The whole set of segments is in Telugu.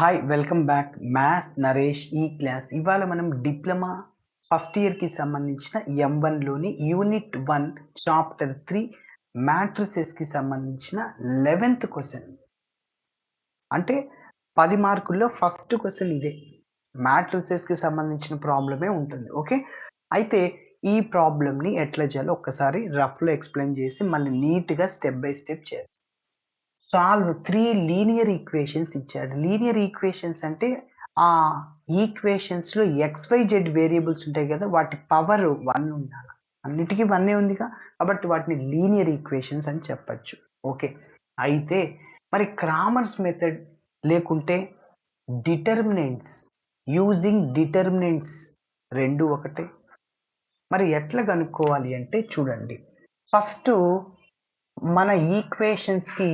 Hi welcome back maths Naresh ఈ క్లాస్ ఇవాళ మనం డిప్లొమా ఫస్ట్ ఇయర్కి సంబంధించిన M1లోని యూనిట్ 1 చాప్టర్ 3 మ్యాట్రిసెస్కి సంబంధించిన 11th క్వశ్చన్ అంటే 10 మార్కుల్లో ఫస్ట్ క్వశ్చన్ ఇదే మ్యాట్రిసెస్కి సంబంధించిన ప్రాబ్లమే ఉంటుంది. ఓకే, అయితే ఈ ప్రాబ్లమ్ని ఎట్లా చేయాలో ఒక్కసారి రఫ్లో ఎక్స్ప్లెయిన్ చేసి మళ్ళీ నీట్గా స్టెప్ బై స్టెప్ చేయాలి. సాల్వ్ 3 లీనియర్ ఈక్వేషన్స్ ఇచ్చాడు. లీనియర్ ఈక్వేషన్స్ అంటే ఆ ఈక్వేషన్స్‌లో XYZ వేరియబుల్స్ ఉంటాయి కదా! వాటి పవర్ 1 ఉండాలి. అన్నిటికి 1 ఉందిగా, కాబట్టి వాటిని లీనియర్ ఈక్వేషన్స్ అని చెప్పొచ్చు. ఓకే, అయితే మరి క్రామర్స్ మెథడ్ లేకుంటే డిటర్మినెంట్స్ యూజింగ్ డిటర్మినెంట్స్ రెండు ఒకటే. మరి ఎట్లా కనుక్కోవాలి అంటే చూడండి, ఫస్ట్ మన ఈక్వేషన్స్కి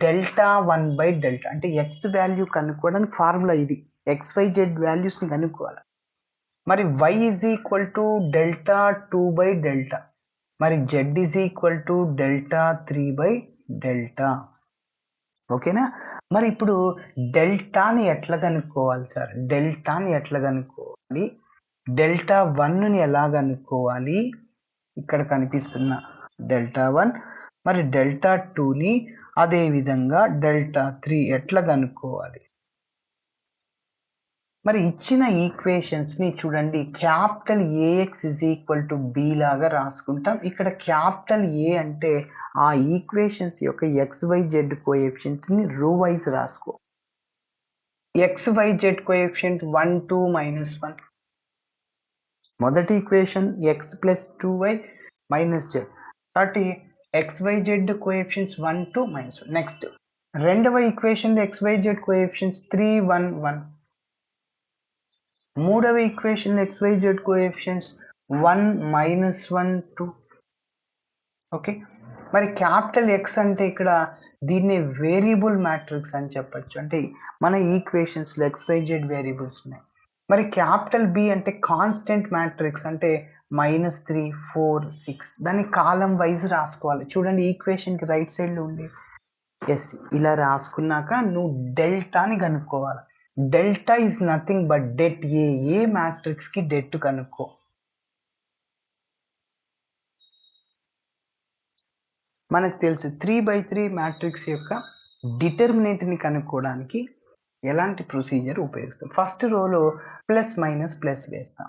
డెల్టా 1/డెల్టా అంటే ఎక్స్ వాల్యూ కనుక్కోవడానికి ఫార్ములా ఇది. XYZ వాల్యూస్ని కనుక్కోవాలి. మరి y is equal to delta two by delta, మరి z is equal to delta three by delta. ఓకేనా? మరి ఇప్పుడు డెల్టాని ఎట్లా కనుక్కోవాలి సార్? డెల్టాని ఎట్లా కనుక్కోవాలి? డెల్టా 1ని ఎలా కనుక్కోవాలి? ఇక్కడ కనిపిస్తున్న డెల్టా 1, మరి డెల్టా 2ని అదేవిధంగా డెల్టా 3 ఎట్లా కనుక్కోవాలి? మరి ఇచ్చిన ఈక్వేషన్స్ని చూడండి, capital AX is equal to B లాగా రాసుకుంటాం. ఇక్కడ క్యాపిటల్ A అంటే ఆ ఈక్వేషన్స్ యొక్క XYZ కోఎఫిషియెంట్స్ని రో వైజ్ రాసుకో. XYZ coefficient 1, 2, -1. మొదటి equation x plus 2y minus z, కాబట్టి XYZ కోఎఫిషియెంట్స్ 1, 2, -1. నెక్స్ట్ రెండవ ఈక్వేషన్ XYZ కోఎఫిషియెంట్స్ 3, 1, 1. మూడవ ఈక్వేషన్ XYZ కోఎఫిషియెంట్స్ 1, -1, 2. ఓకే, మరి క్యాపిటల్ X అంటే ఇక్కడ దీన్ని వేరియబుల్ మ్యాట్రిక్స్ అని చెప్పొచ్చు. అంటే మన ఈక్వేషన్స్లో XYZ వేరియబుల్స్ ఉన్నాయి. మరి క్యాపిటల్ B అంటే కాన్స్టెంట్ మ్యాట్రిక్స్, అంటే -3, 4, 6. దాన్ని కాలం వైజ్ రాసుకోవాలి. చూడండి ఈక్వేషన్కి రైట్ సైడ్లో ఉంది. ఎస్, ఇలా రాసుకున్నాక నువ్వు డెల్టాని కనుక్కోవాలి. Delta is nothing but det. A మ్యాట్రిక్స్కి డెట్ కనుక్కో. మనకు తెలుసు 3/3 మ్యాట్రిక్స్ యొక్క డిటర్మినెంట్ని కనుక్కోవడానికి ఎలాంటి ప్రొసీజర్ ఉపయోగిస్తాం. ఫస్ట్ రోలో ప్లస్ మైనస్ ప్లస్ వేస్తాం.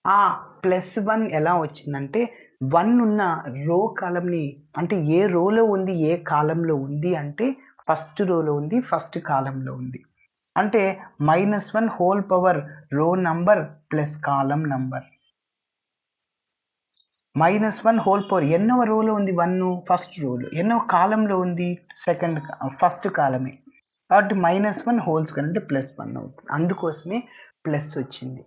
ఆ +1 ఎలా వచ్చిందంటే 1 ఉన్న రో కాలంని, అంటే ఏ రోలో ఉంది ఏ కాలంలో ఉంది అంటే ఫస్ట్ రోలో ఉంది, ఫస్ట్ కాలంలో ఉంది. అంటే -1 హోల్ పవర్ రో నంబర్ ప్లస్ కాలం నంబర్. -1 హోల్ పవర్ ఎన్నవ రోలో ఉంది 1? ఫస్ట్ రోలో. ఎన్నో కాలంలో ఉంది? ఫస్ట్ కాలమే. కాబట్టి -1 హోల్ స్క్వేర్ అంటే +1 అవుతుంది. అందుకోసమే ప్లస్ వచ్చింది.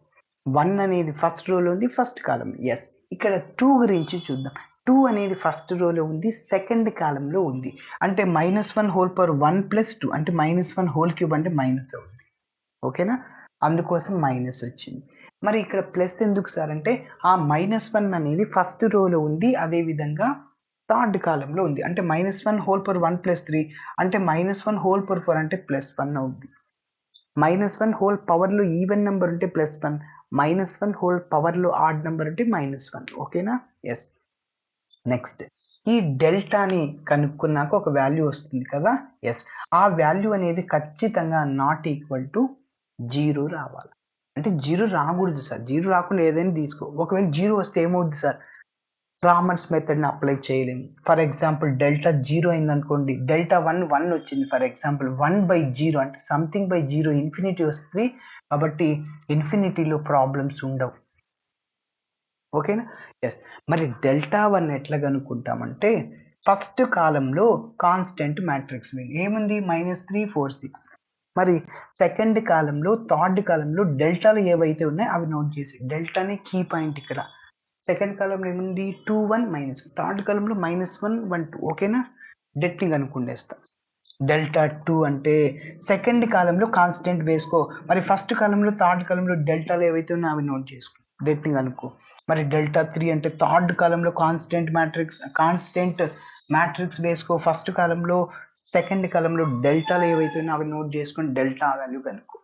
1 అనేది ఫస్ట్ రోలో ఉంది, ఫస్ట్ కాలం. ఎస్, ఇక్కడ 2 గురించి చూద్దాం. 2 అనేది ఫస్ట్ రోలో ఉంది, సెకండ్ కాలంలో ఉంది. అంటే -1 హోల్ పవర్ 1 + 2 అంటే -1 హోల్ క్యూబ్ అంటే మైనస్ అవుతుంది. ఓకేనా? అందుకోసం మైనస్ వచ్చింది. మరి ఇక్కడ ప్లస్ ఎందుకు సార్ అంటే ఆ -1 అనేది ఫస్ట్ రోలో ఉంది, అదేవిధంగా థర్డ్ కాలంలో ఉంది. అంటే -1 హోల్ పవర్ 1 + 3 అంటే -1 హోల్ పవర్ 4 అంటే +1 అవుద్ది. -1 హోల్ పవర్లో ఈవెన్ నెంబర్ ఉంటే +1, -1 హోల్ పవర్లో ఆడ్ నెంబర్ అంటే -1. ఓకేనా? ఎస్. నెక్స్ట్ ఈ డెల్టాని కనుక్కున్నాక ఒక వాల్యూ వస్తుంది కదా. ఎస్, ఆ వాల్యూ అనేది ఖచ్చితంగా నాట్ ఈక్వల్ టు 0 రావాలి. అంటే 0 రాకూడదు సార్. 0 రాకుండా ఏదైనా తీసుకో. ఒకవేళ 0 వస్తే ఏమవుద్ది సార్? క్రామర్స్ మెథడ్ని అప్లై చేయలేము. ఫర్ ఎగ్జాంపుల్ డెల్టా 0 అయిందనుకోండి, డెల్టా 1 వచ్చింది ఫర్ ఎగ్జాంపుల్, 1/0 అంటే సంథింగ్ బై 0 ఇన్ఫినిటీ వస్తుంది. కాబట్టి ఇన్ఫినిటీలో ప్రాబ్లమ్స్ ఉండవు. ఓకేనా? ఎస్. మరి డెల్టా 1 ఎట్లా కనుక్కుంటామంటే ఫస్ట్ కాలంలో కాన్స్టెంట్ మ్యాట్రిక్స్ ఏముంది? -3, 4, 6. మరి సెకండ్ కాలంలో, థర్డ్ కాలంలో డెల్టాలు ఏవైతే ఉన్నాయో అవి నోట్ చేసి, డెల్టానే కీ పాయింట్ ఇక్కడ. సెకండ్ కాలంలో ఏముంది? 2, 1, -1. థర్డ్ కాలంలో -1, 1, 2. ఓకేనా? డెట్ని కనుక్కుండేస్తాం. డెల్టా 2 అంటే సెకండ్ కాలంలో కాన్స్టెంట్ వేసుకో. మరి ఫస్ట్ కాలంలో, థర్డ్ కాలంలో డెల్టాలు ఏవైతే ఉన్నాయో అవి నోట్ చేసుకో, డెట్ని కనుక్కో. మరి డెల్టా 3 అంటే థర్డ్ కాలంలో కాన్స్టెంట్ మ్యాట్రిక్స్ వేసుకో, ఫస్ట్ కాలంలో సెకండ్ కాలంలో డెల్టాలు ఏవైతే ఉన్నాయో అవి నోట్ చేసుకొని డెల్టా వాల్యూ కనుక్కో,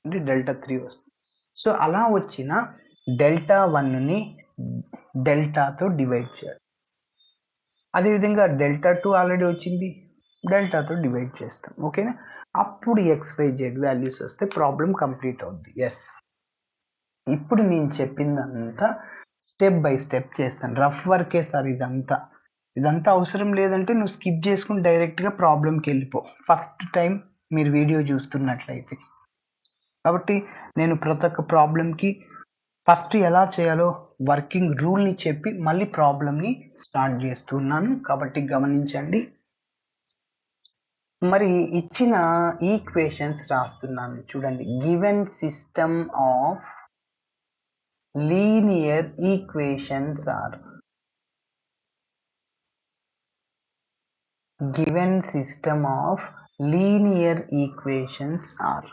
అంటే డెల్టా 3 వస్తుంది. సో అలా వచ్చిన డెల్టా 1ని డెల్టాతో డివైడ్ చేయాలి. అదేవిధంగా డెల్టా 2 ఆల్రెడీ వచ్చింది, డెల్టాతో డివైడ్ చేస్తాం. ఓకేనా? అప్పుడు XYZ వాల్యూస్ వస్తే ప్రాబ్లం కంప్లీట్ అవుద్ది. ఎస్, ఇప్పుడు నేను చెప్పిందంతా స్టెప్ బై స్టెప్ చేస్తాను. రఫ్ వర్కే సార్ ఇదంతా అవసరం లేదంటే నువ్వు స్కిప్ చేసుకుని డైరెక్ట్గా ప్రాబ్లంకి వెళ్ళిపో, ఫస్ట్ టైం మీరు వీడియో చూస్తున్నట్లయితే. కాబట్టి నేను ప్రతి ఒక్క ప్రాబ్లంకి ఫస్ట్ ఎలా చేయాలో వర్కింగ్ రూల్ని చెప్పి మళ్ళీ ప్రాబ్లమ్ని స్టార్ట్ చేస్తున్నాను, కాబట్టి గమనించండి. మరి ఇచ్చిన ఈక్వేషన్స్ రాస్తున్నాను చూడండి. Given system of linear equations are, given system of linear equations are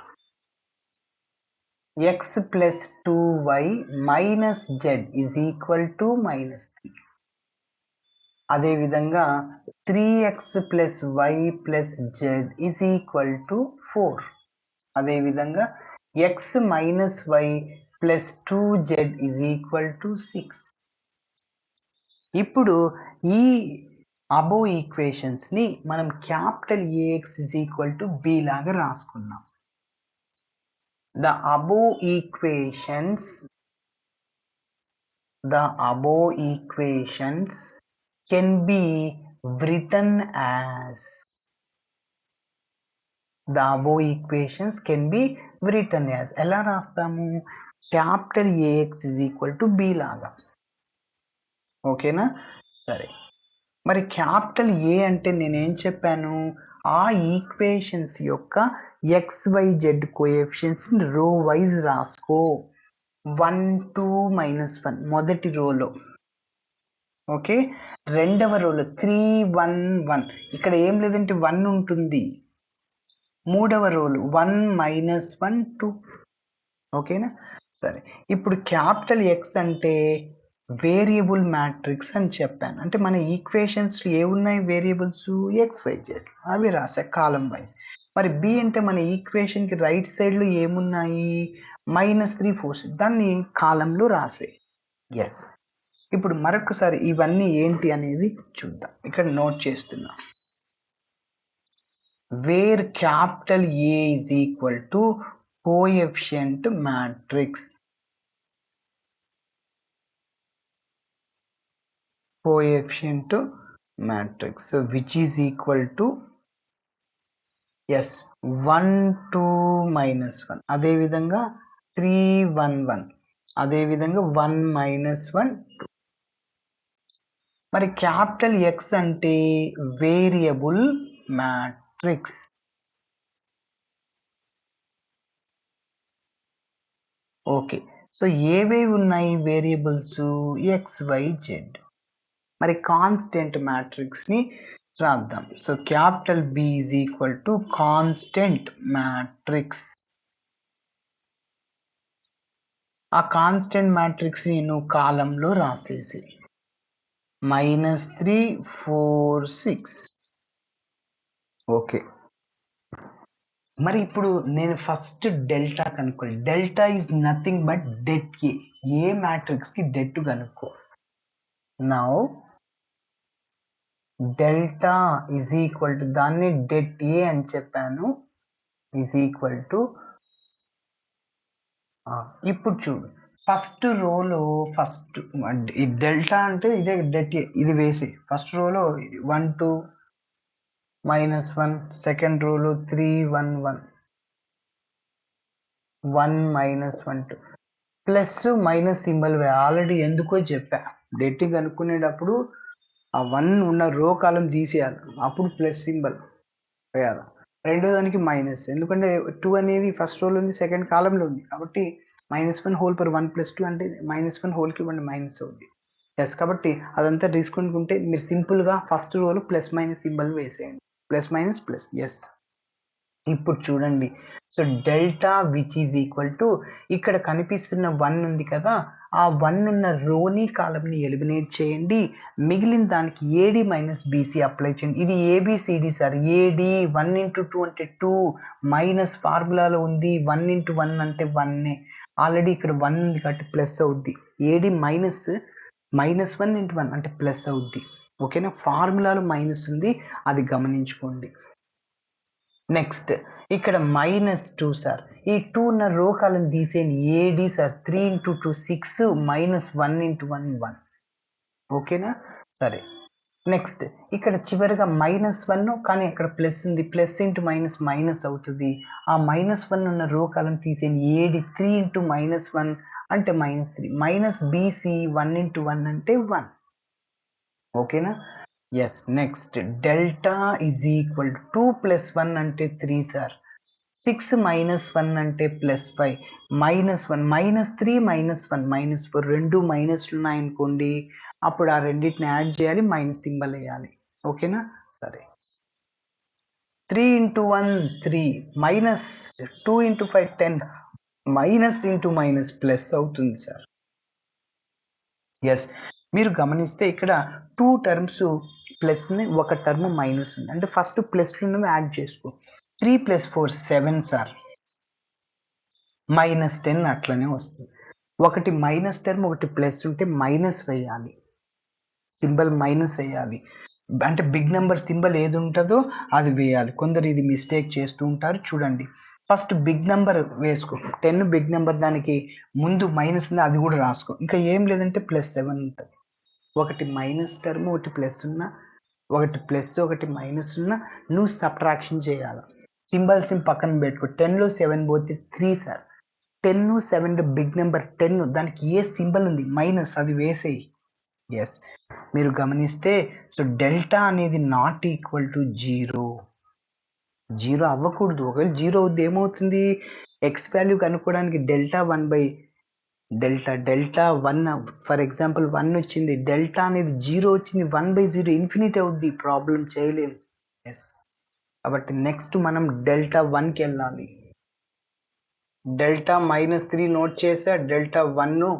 x plus 2y minus z is equal to -3. అదే విధంగా 3x plus y plus z is equal to 4. అదే విధంగా x minus y plus 2z is equal to 6. ఇప్పుడు ఈ అబో ఈక్వేషన్స్ ని మనం capital AX is equal to B లాగా రాసుకుందాం. The above equations can be written as, the above equations can be written as ఎలా రాస్తాము? Capital AX is equal to B లాగా. ఓకేనా? సరే, మరి క్యాపిటల్ A అంటే నేనేం చెప్పాను? ఆ ఈక్వేషన్స్ యొక్క XYZ కోఎఫిషియన్స్ రో వైజ్ రాసుకో. 1 2 -1 మొదటి రోలో, ఓకే. రెండవ రోలో 3 1 1, ఇక్కడ ఏం లేదంటే 1 ఉంటుంది. మూడవ రోలు 1 -1 2. ఓకేనా? సరే, ఇప్పుడు క్యాపిటల్ X అంటే వేరియబుల్ మ్యాట్రిక్స్ అని చెప్పాను. అంటే మన ఈక్వేషన్స్ ఏమున్నాయి? వేరియబుల్స్ XYZ, అవి రాసా కాలం వైజ్. మరి B అంటే మన ఈక్వేషన్కి రైట్ సైడ్లో ఏమున్నాయి? -3 4, దాన్ని కాలంలో రాసే. ఎస్, ఇప్పుడు మరొకసారి ఇవన్నీ ఏంటి అనేది చూద్దాం. ఇక్కడ నోట్ చేస్తున్నా. Where capital A is equal to coefficient matrix, coefficient matrix, so which is equal to 1 2 -1, అదే విధంగా 3 1 1, అదే విధంగా 1 -1 2. మరి క్యాపిటల్ X అంటే వేరియబుల్ మ్యాట్రిక్స్. ఓకే, సో ఏవేవి ఉన్నాయి వేరియబుల్స్? XYZ. మరి కాన్స్టెంట్ మ్యాట్రిక్స్ ని రాద్దాం. So capital B is equal to constant matrix. ఆ కాన్స్టెంట్ మ్యాట్రిక్స్ ని నువ్వు కాలంలో రాసేసి -3 4 6. ఓకే, మరి ఇప్పుడు నేను ఫస్ట్ డెల్టా కనుక్కోవాలి. Delta is nothing but det A matrix కి డెట్ కనుక్కో. Now delta is equal to, దాన్ని డెట్ ఏ అని చెప్పాను, ఈజ్ ఈక్వల్ టు, ఇప్పుడు చూడు ఫస్ట్ రోలో ఫస్ట్ డెల్టా అంటే ఇదే డెట్ ఏ, ఇది వేసి ఫస్ట్ రోలో 1 2 -1, సెకండ్ రోలో 3 1 1 1 -1 2, ప్లస్ మైనస్ సింబల్ ఆల్రెడీ ఎందుకో చెప్పా. డెట్ కనుక్కునేటప్పుడు ఆ 1 ఉన్న రో కాలం తీసేయాలి, అప్పుడు ప్లస్ సింబల్ వేయాలి. రెండో దానికి మైనస్, ఎందుకంటే 2 అనేది ఫస్ట్ రోలో ఉంది, సెకండ్ కాలంలో ఉంది, కాబట్టి -1 హోల్ పర్ 1 + 2 అంటే -1 హోల్ కి 1 మైనస్ అవుతుంది. ఎస్, కాబట్టి అదంతా తీసుకుంటే మీరు సింపుల్గా ఫస్ట్ రోలో ప్లస్ మైనస్ సింబల్ వేసేయండి, ప్లస్ మైనస్ ప్లస్. ఎస్, ఇప్పుడు చూడండి. So, delta which is equal to ఇక్కడ కనిపిస్తున్న 1 ఉంది కదా! ఆ 1 ఉన్న రోని, కాలమ్‌ని ఎలిమినేట్ చేయండి. మిగిలిన దానికి ఏడీ మైనస్ బీసీ అప్లై చేయండి. ఇది ఏబీసీడీ సార్. ఏడీ 1 ఇంటూ 2 అంటే 2 మైనస్ ఫార్ములాలో ఉంది 1 ఇంటూ 1 అంటే 1 ఆల్రెడీ ఇక్కడ 1 ఉంది కాబట్టి ప్లస్ అవుద్ది. ఏడీ మైనస్ 1 ఇంటూ 1 అంటే ప్లస్ అవుద్ది. ఓకేనా? ఫార్ములాలో మైనస్ ఉంది. అది గమనించుకోండి. నెక్స్ట్ ఇక్కడ -2 సార్. ఈ 2 ఉన్న రో కాలమ్ తీసేయండి. ఏడీ సార్ 3 ఇంటూ 2 6 మైనస్ 1 ఇంటూ 1 1. ఓకేనా? సరే. నెక్స్ట్ ఇక్కడ చివరిగా -1 కానీ అక్కడ ప్లస్ ఉంది. ప్లస్ ఇంటూ మైనస్ మైనస్ అవుతుంది. ఆ -1 ఉన్న రో కాలమ్ తీసేయండి. ఏడీ 3 ఇంటూ -1 అంటే -3 మైనస్ బీసీ 1 ఇంటూ 1 అంటే 1. ఓకేనా? Yes. Next delta is equal to 2 plus 1 అంటే 3 సార్. 6 మైనస్ 1 అంటే ప్లస్ 5 -1 -3 -1 -4 రెండు మైనస్లు ఉన్నాయనుకోండి అప్పుడు ఆ రెండింటిని యాడ్ చేయాలి మైనస్ సింబల్ వేయాలి. ఓకేనా? సరే. 3 into 1 3 minus 2 into 5 10 minus into minus plus అవుతుంది సార్. ఎస్. మీరు గమనిస్తే ఇక్కడ 2 టర్మ్స్ ప్లస్‌ని ఒక టర్మ్ మైనస్ ఉంది. అంటే ఫస్ట్ ప్లస్‌లున్నవి యాడ్ చేసుకో. 3 + 4 7 సార్. -10 అట్లనే వస్తుంది. ఒకటి మైనస్ టర్మ్ ఒకటి ప్లస్ ఉంటే మైనస్ వేయాలి. సింబల్ మైనస్ వేయాలి. అంటే బిగ్ నంబర్ సింబల్ ఏది ఉంటుందో అది వేయాలి. కొందరు ఇది మిస్టేక్ చేస్తూ ఉంటారు. చూడండి. ఫస్ట్ బిగ్ నంబర్ వేసుకో. 10 బిగ్ నంబర్ దానికి ముందు మైనస్ ఉంది అది కూడా రాసుకో. ఇంకా ఏం లేదంటే +7 ఉంటుంది. ఒకటి మైనస్ టర్మ్ ఒకటి ప్లస్ ఉన్న ఒకటి ప్లస్ ఒకటి మైనస్ ఉన్న నువ్వు సబ్ట్రాక్షన్ చేయాలి. సింబల్స్ పక్కన పెట్టుకో. 10లో 7 పోతే 3 సార్. 10 7 బిగ్ నెంబర్ 10 దానికి ఏ సింబల్ ఉంది మైనస్ అది వేసేయి. ఎస్. మీరు గమనిస్తే సో డెల్టా అనేది నాట్ ఈక్వల్ టు 0 అవ్వకూడదు. ఒకవేళ 0 అవుద్ది ఏమవుతుంది ఎక్స్ వాల్యూ కనుక్కోవడానికి డెల్టా 1 ఫర్ ఎగ్జాంపుల్ 1 వచ్చింది. డెల్టా అనేది 0 వచ్చింది. 1/0 ఇన్ఫినిటీ అవుద్ది. ప్రాబ్లం చేయలేము. ఎస్. కాబట్టి నెక్స్ట్ మనం డెల్టా 1కి వెళ్ళాలి. డెల్టా -3 నోట్ చేసా. డెల్టా 1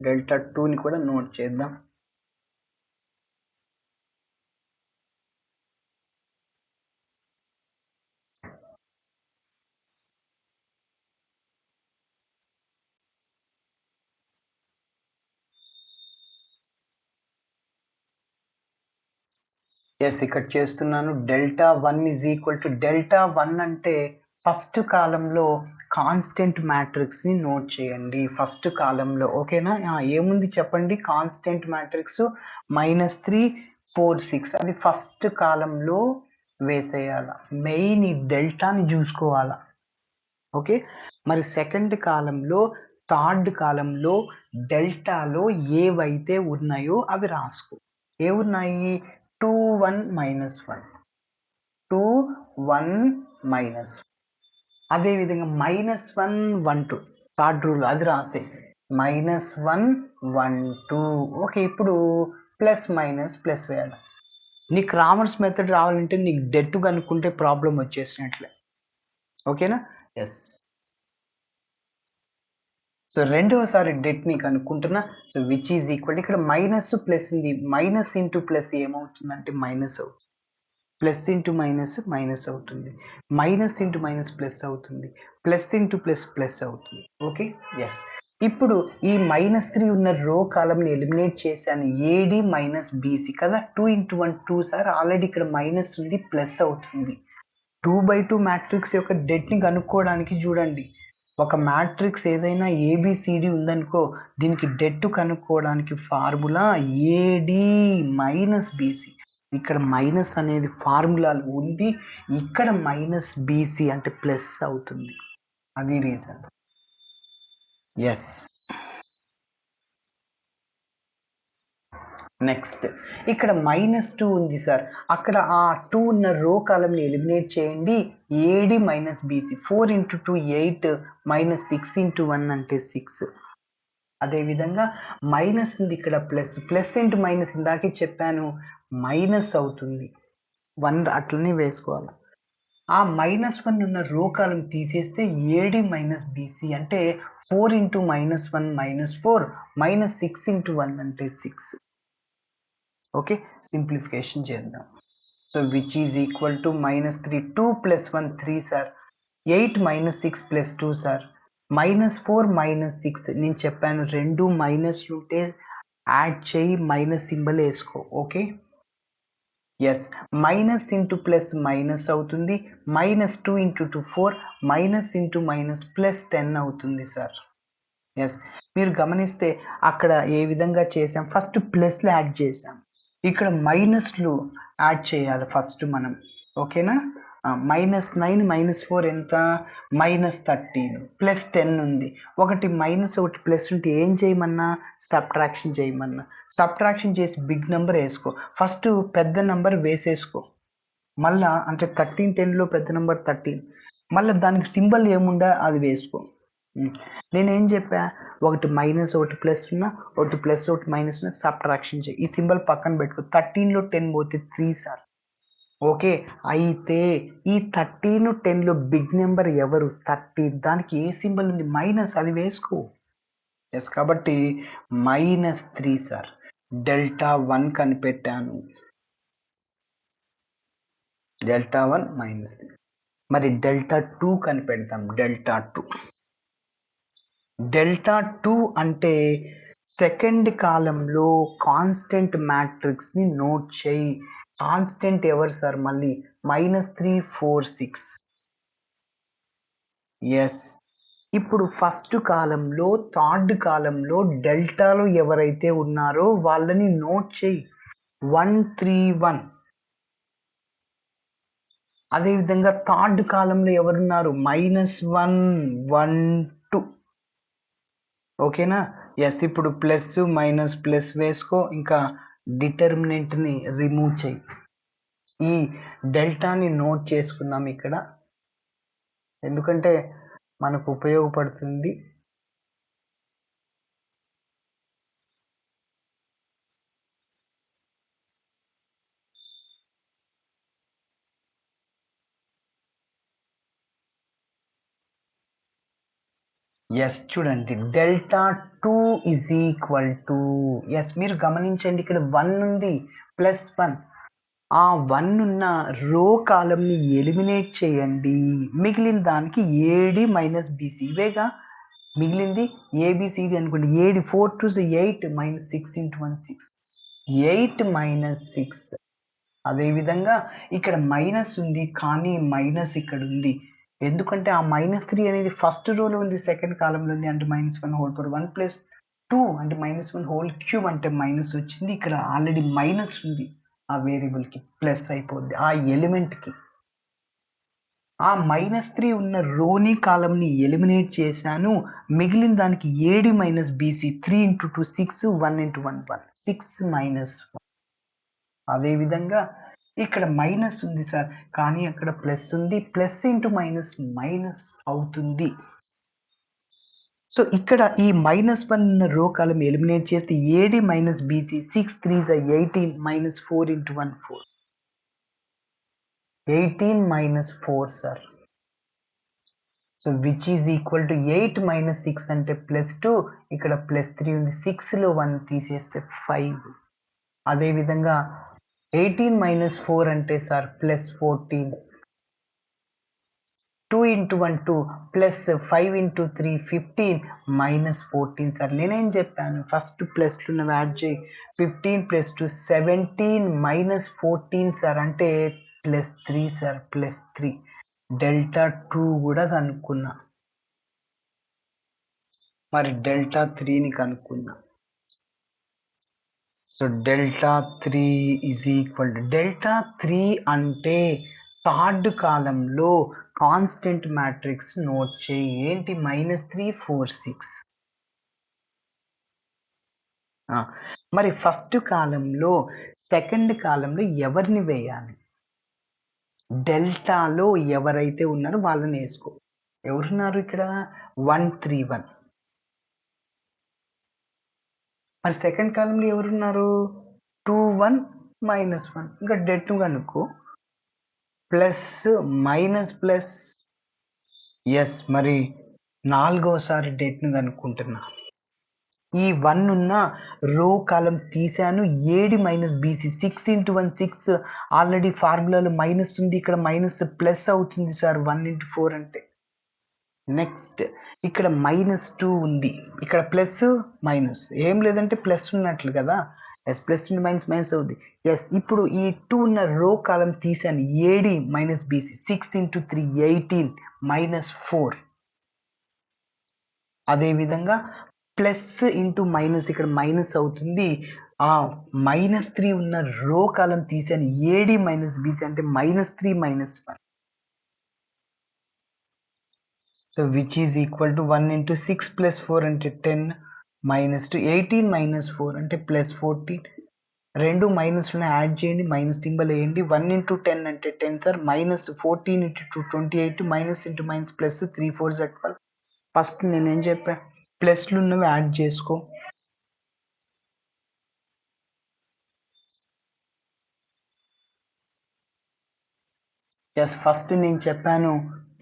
డెల్టా 2ని కూడా నోట్ చేద్దాం. ఎస్ ఇక్కడ చేస్తున్నాను. Delta 1 is equal to delta 1 అంటే ఫస్ట్ కాలంలో కాన్స్టెంట్ మ్యాట్రిక్స్ని నోట్ చేయండి. ఫస్ట్ కాలంలో ఓకేనా? ఏముంది చెప్పండి కాన్స్టెంట్ మ్యాట్రిక్స్ -3 4 6 అది ఫస్ట్ కాలంలో వేసేయాల. మెయిన్ ఈ డెల్టాని చూసుకోవాలా. ఓకే. మరి సెకండ్ కాలంలో థర్డ్ కాలంలో డెల్టాలో ఏవైతే ఉన్నాయో అవి రాసుకో. ఏమున్నాయి 2 1 -1 2 1 మైనస్ అదేవిధంగా -1 1 2 థర్డ్ రూల్ అది రాసే -1 1 2 ఓకే. ఇప్పుడు ప్లస్ వేయాలి. నీకు రామన్స్ మెథడ్ రావాలంటే నీకు డెట్ కనుక్కుంటే ప్రాబ్లం వచ్చేసినట్లే. ఓకేనా? ఎస్. సో రెండవసారి డెట్ని కనుక్కుంటున్నా. సో విచ్ ఈజ్ ఈక్వల్ ఇక్కడ మైనస్ ప్లస్ ఉంది. మైనస్ ఇంటూ ప్లస్ ఏమవుతుందంటే మైనస్ అవుతుంది. ప్లస్ ఇంటూ మైనస్ మైనస్ అవుతుంది. మైనస్ ఇంటూ మైనస్ ప్లస్ అవుతుంది. ప్లస్ ఇంటూ ప్లస్ అవుతుంది. ఓకే. ఎస్. ఇప్పుడు ఈ -3 ఉన్న రో కాలమ్ని ఎలిమినేట్ చేశాను. ఏడీ మైనస్ బీసీ కదా 2 ఇంటూ 1 2 సార్. ఆల్రెడీ ఇక్కడ మైనస్ ఉంది ప్లస్ అవుతుంది. 2/2 మ్యాట్రిక్స్ యొక్క డెట్ని కనుక్కోవడానికి చూడండి. ఒక మ్యాట్రిక్స్ ఏదైనా ఏబిసిడి ఉందనుకో దీనికి డెట్ కనుక్కోవడానికి ఫార్ములా ఏడి మైనస్ బీసీ. ఇక్కడ మైనస్ అనేది ఫార్ములా ఉంది. ఇక్కడ మైనస్ బీసీ అంటే ప్లస్ అవుతుంది. అది రీజన్. ఎస్. నెక్స్ట్ ఇక్కడ -2 ఉంది సార్. అక్కడ ఆ 2 ఉన్న రో కాలమ్ని ఎలిమినేట్ చేయండి. AD minus BC 4 into 2 8 -6 into 1 అంటే 6. అదేవిధంగా మైనస్ ఉంది ఇక్కడ ప్లస్ ఇంటూ మైనస్ ఇందాకే చెప్పాను మైనస్ అవుతుంది. 1 అట్లనే వేసుకోవాలి. ఆ -1 ఉన్న రో కాలమ్ తీసేస్తే ఏడీ మైనస్ బీసీ అంటే 4 ఇంటూ -1 -4 -6 ఇంటూ 1 అంటే 6. ఓకే, సింప్లిఫికేషన్ చేద్దాం. So which is equal to -3 2 + 1 3 sir, 8 - 6 + 2 sir, -4 - 6 నేను చెప్పాను రెండు మైనస్లు ఉంటే యాడ్ చేయి మైనస్ సింబల్ వేసుకో. Okay, yes minus into plus minus అవుతుంది, -2 ఇంటూ 2 4 మైనస్ ఇంటూ మైనస్ +10 అవుతుంది సార్. ఎస్, మీరు గమనిస్తే అక్కడ ఏ విధంగా చేసాం, ఫస్ట్ ప్లస్లు యాడ్ చేసాం, ఇక్కడ మైనస్లు యాడ్ చేయాలి ఫస్ట్ మనం. ఓకేనా, -9 - 4 ఎంత, -13 +10 ఉంది, ఒకటి మైనస్ ఒకటి ప్లస్ ఉంటే ఏం చేయమన్నా, సబ్ట్రాక్షన్ చేయమన్నా. సబ్ట్రాక్షన్ చేసి బిగ్ నెంబర్ వేసుకో, ఫస్ట్ పెద్ద నెంబర్ వేసేసుకో, మళ్ళా అంటే 13 10లో పెద్ద నెంబర్ 13, మళ్ళీ దానికి సింబల్ ఏముండా అది వేసుకో. నేనేం చెప్పా, ఒకటి మైనస్ ఒకటి ప్లస్ ఉన్నా, ఒకటి ప్లస్ ఒకటి మైనస్ ఉన్నా సబ్ట్రాక్షన్ చేయి, ఈ సింబల్ పక్కన పెట్టుకో. 13లో 10 పోతే 3 సార్. ఓకే, అయితే ఈ 13 10లో బిగ్ నెంబర్ ఎవరు, 13, దానికి ఏ సింబల్ ఉంది, మైనస్, అది వేసుకో. ఎస్, కాబట్టి -3 సార్, డెల్టా 1 కనిపెట్టాను, డెల్టా 1 -3. మరి డెల్టా 2 కనిపెడతాం, డెల్టా 2 అంటే సెకండ్ కాలంలో కాన్స్టెంట్ మ్యాట్రిక్స్ ని నోట్ చేయి. కాన్స్టెంట్ ఎవరు సార్, మళ్ళీ -3 4 6. ఎస్, ఇప్పుడు ఫస్ట్ కాలంలో థర్డ్ కాలంలో డెల్టాలో ఎవరైతే ఉన్నారో వాళ్ళని నోట్ చేయి, 1 3 1. అదేవిధంగా థర్డ్ కాలంలో ఎవరున్నారు, -1 1 2. ఓకేనా, ఎస్, ఇప్పుడు ప్లస్ మైనస్ ప్లస్ వేసుకో, ఇంకా డిటర్మినెంట్ని రిమూవ్ చేయి. ఈ డెల్టాని నోట్ చేసుకుందాం ఇక్కడ, ఎందుకంటే మనకు ఉపయోగపడుతుంది. ఎస్, చూడండి delta 2 is equal to, yes మీరు గమనించండి ఇక్కడ 1 ఉంది, +1, ఆ 1 ఉన్న రో కాలంని ఎలిమినేట్ చేయండి, మిగిలిన దానికి ఏడి మైనస్ బీసీ, ఇవేగా మిగిలింది, ఏబిసిడి అనుకోండి, ఏడి 4 2 8 -6 ఇంటూ 1 6, 8 - 6. అదేవిధంగా ఇక్కడ మైనస్ ఉంది, కానీ మైనస్ ఇక్కడ ఉంది, ఎందుకంటే ఆ -3 అనేది ఫస్ట్ రోలో ఉంది, సెకండ్ కాలంలో ఉంది, అంటే -1 హోల్ పవర్ 1 + 2 అంటే -1 హోల్ క్యూబ్ అంటే మైనస్ వచ్చింది, ఇక్కడ ఆల్రెడీ మైనస్ ఉంది, ఆ వేరియబుల్కి ప్లస్ అయిపోద్ది ఆ ఎలిమెంట్కి. ఆ -3 ఉన్న రోని కాలంని ఎలిమినేట్ చేశాను, మిగిలిన దానికి AD minus BC, 3 into 2 6 1 into 1 1 6 - 1. అదేవిధంగా ఇక్కడ మైనస్ ఉంది సార్, కానీ అక్కడ ప్లస్ ఉంది, ప్లస్ ఇంటూ మైనస్ మైనస్ అవుతుంది. సో ఇక్కడ ఈ -1 ఉన్న రో కాలం ఎలిమినేట్ చేస్తే AD minus BC, 6 3 18 -4 into 1 4, 18 - 4 sir. So which is equal to 8 - 6 అంటే +2, ఇక్కడ +3 ఉంది, 6లో 1 తీసేస్తే 5. అదేవిధంగా 18 - 4 అంటే సార్ +14, 2 ఇంటూ 1 2 +5 ఇంటూ 3 15 -14 సార్. నేనేం చెప్పాను, ఫస్ట్ ప్లస్లు ఉన్నవి యాడ్ చేయి, 15 + 2 17 -14 సార్, అంటే +3 సార్, +3. డెల్టా 2 కూడా కనుక్కున్నా, మరి డెల్టా 3ని కనుక్కున్నా. So delta 3 is equal to, delta 3 అంటే థర్డ్ కాలంలో కాన్స్టెంట్ మ్యాట్రిక్స్ నోట్ చేయి, ఏంటి, -3 4 6. మరి ఫస్ట్ కాలంలో సెకండ్ కాలంలో ఎవరిని వేయాలి, డెల్టాలో ఎవరైతే ఉన్నారో వాళ్ళని వేసుకో. ఎవరున్నారు ఇక్కడ, 1 3 1. మరి సెకండ్ కాలంలో ఎవరున్నారు, 2 1 -1, ఇంకా డెట్ కనుక్కో. Plus minus plus. ఎస్, మరి 4వసారి డేట్ను కనుక్కుంటున్నా. ఈ 1 ఉన్న రో కాలం తీసాను. AD minus BC 6 × 1 6. ఆల్రెడీ ఫార్ములాలో మైనస్ ఉంది, ఇక్కడ మైనస్ ప్లస్ అవుతుంది సార్ 1 × 4 అంటే. నెక్స్ట్ ఇక్కడ -2 ఉంది, ఇక్కడ ప్లస్ మైనస్ ఏం లేదంటే ప్లస్ ఉన్నట్లు కదా. ఎస్, ప్లస్ మైనస్ మైనస్ అవుద్ది. ఎస్, ఇప్పుడు ఈ 2 ఉన్న రో కాలం తీసాను. AD minus BC 6 × 3 18 -4. అదేవిధంగా ప్లస్ ఇంటూ మైనస్ ఇక్కడ మైనస్ అవుతుంది. ఆ -3 ఉన్న రో కాలం తీసాను. ఏడి మైనస్ బీసీ అంటే -3 -1. So which is equal to 1 × 6 + 4 అంటే 10 -2 18 -4 అంటే +14. రెండు మైనస్లను యాడ్ చేయండి, మైనస్ సింబల్ వేయండి. 1 × 10 అంటే 10 sir. -14 × 2 28 minus into minus plus 3 4 12. First నేనేం చెప్పా, ప్లస్లు ఉన్నవి యాడ్ చేసుకో. ఎస్, ఫస్ట్ నేను చెప్పాను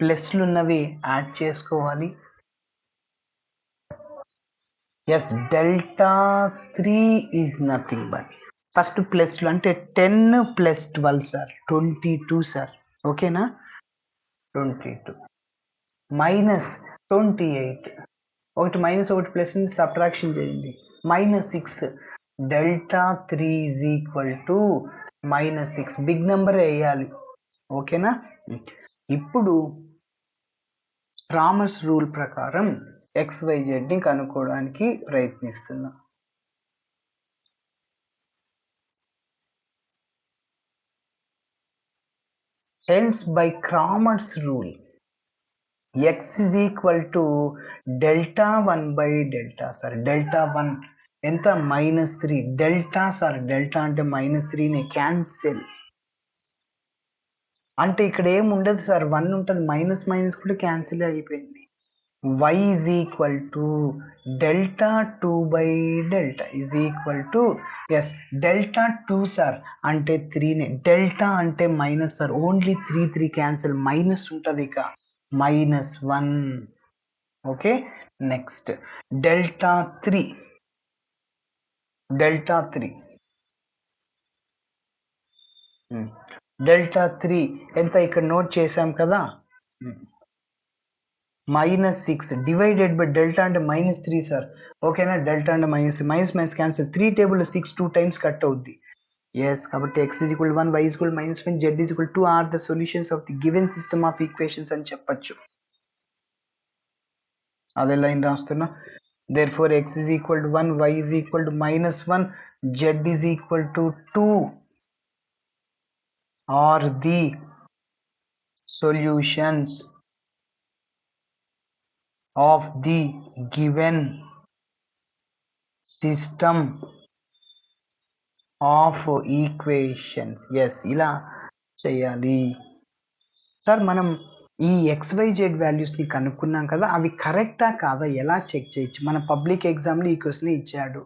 ప్లస్లు ఉన్నవి యాడ్ చేసుకోవాలి. Yes, Δ3 is nothing but first ప్లస్లు అంటే 10 + 12 సార్ 22 సార్. ఓకేనా, 22 -28. ఒకటి మైనస్ ఒకటి ప్లస్ సబ్ట్రాక్షన్ చేయండి. -6. Δ3 is equal to -6. Big number వేయాలి. ఓకేనా, ఇప్పుడు రామర్స్ రూల్ ప్రకారం XYZని కనుక్కోవడానికి ప్రయత్నిస్తున్నాం. Hence by Cramer's rule x is equal to Δ1 by Δ sir. Δ1 ఎంత -3. డెల్టా సార్, డెల్టా అంటే -3ని క్యాన్సిల్. అంటే ఇక్కడ ఏమి ఉండదు సార్, 1 ఉంటుంది. మైనస్ మైనస్ కూడా క్యాన్సిల్ అయిపోయింది. y is equal to Δ2 by Δ is equal to yes Δ2 sir అంటే 3ని. డెల్టా అంటే minus sir, only 3 cancel, minus ఉంటుంది ఇక -1. ఓకే, నెక్స్ట్ Δ3 Δ3 ఎంత ఇక్కడ నోట్ చేసాం కదా. -6 డివైడెడ్ బై డెల్టా అంటే -3 సార్. ఓకేనా, డెల్టా అంటే minus cancel. 3 table 6 2 times cut అవుద్ది. ఎస్, కాబట్టి x = 1, y = -1, z = 2 are the solutions of the given system of equations అని చెప్పచ్చు. అదే లైన్ రాస్తున్నా. therefore x is equal to 1, y is equal to -1, z is equal to 2 are the solutions of the given system of equations. yes, ఇలా చేయాలి సార్. మనం ఈ XYZ వాల్యూస్ని కనుక్కున్నాం కదా, అవి కరెక్టా కాదా ఎలా చెక్ చేయొచ్చు? మన పబ్లిక్ ఎగ్జామ్లో ఈ క్వశ్చన్ ఇచ్చాడు,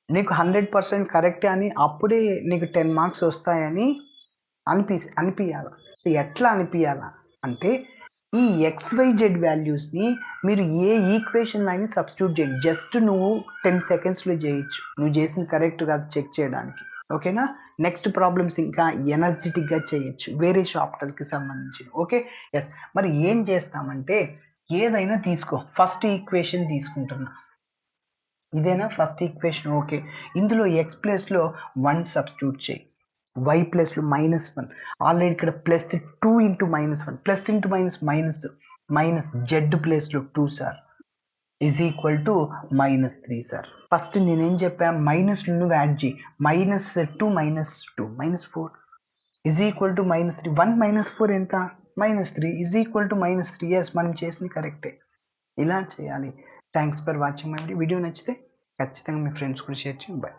నీకు 100% కరెక్టే అని, అప్పుడే నీకు 10 మార్క్స్ వస్తాయని అనిపించాలి. సో ఎట్లా అనిపించాలా అంటే, ఈ XYZ వాల్యూస్ని మీరు ఏ ఈక్వేషన్ అయినా సబ్స్టిట్యూట్ చేయండి. జస్ట్ నువ్వు 10 సెకండ్స్లో చేయొచ్చు, నువ్వు చేసిన కరెక్ట్ కాదు చెక్ చేయడానికి. ఓకేనా, నెక్స్ట్ ప్రాబ్లమ్స్ ఇంకా ఎనర్జెటిక్గా చేయొచ్చు వేరే చాప్టర్కి సంబంధించి. Okay, yes. మరి ఏం చేస్తామంటే, ఏదైనా తీసుకో. ఫస్ట్ ఈక్వేషన్ తీసుకుంటున్నా, ఇదేనా ఫస్ట్ ఈక్వేషన్. ఓకే, ఇందులో x ప్లేస్లో 1 సబ్స్టిట్యూట్ చేయి, y ప్లస్లో -1. ఆల్రెడీ ఇక్కడ +2 × -1, ప్లస్ ఇంటూ మైనస్ z ప్లేస్లో 2 sir is equal to -3 sir. First నేనేం చెప్పా, మైనస్లు నువ్వు యాడ్ చేయి. -2 -4 ఈజ్ ఈక్వల్ టు -3. 1 - 4 ఎంత, -3 ఈజ్ ఈక్వల్ టు -3. ఎస్, మనం చేసింది కరెక్టే. ఇలా చేయాలి. Thanks for watching my video. నచ్చితే ఖచ్చితంగా మీ ఫ్రెండ్స్ కూడా షేర్ చేయండి. బాయ్.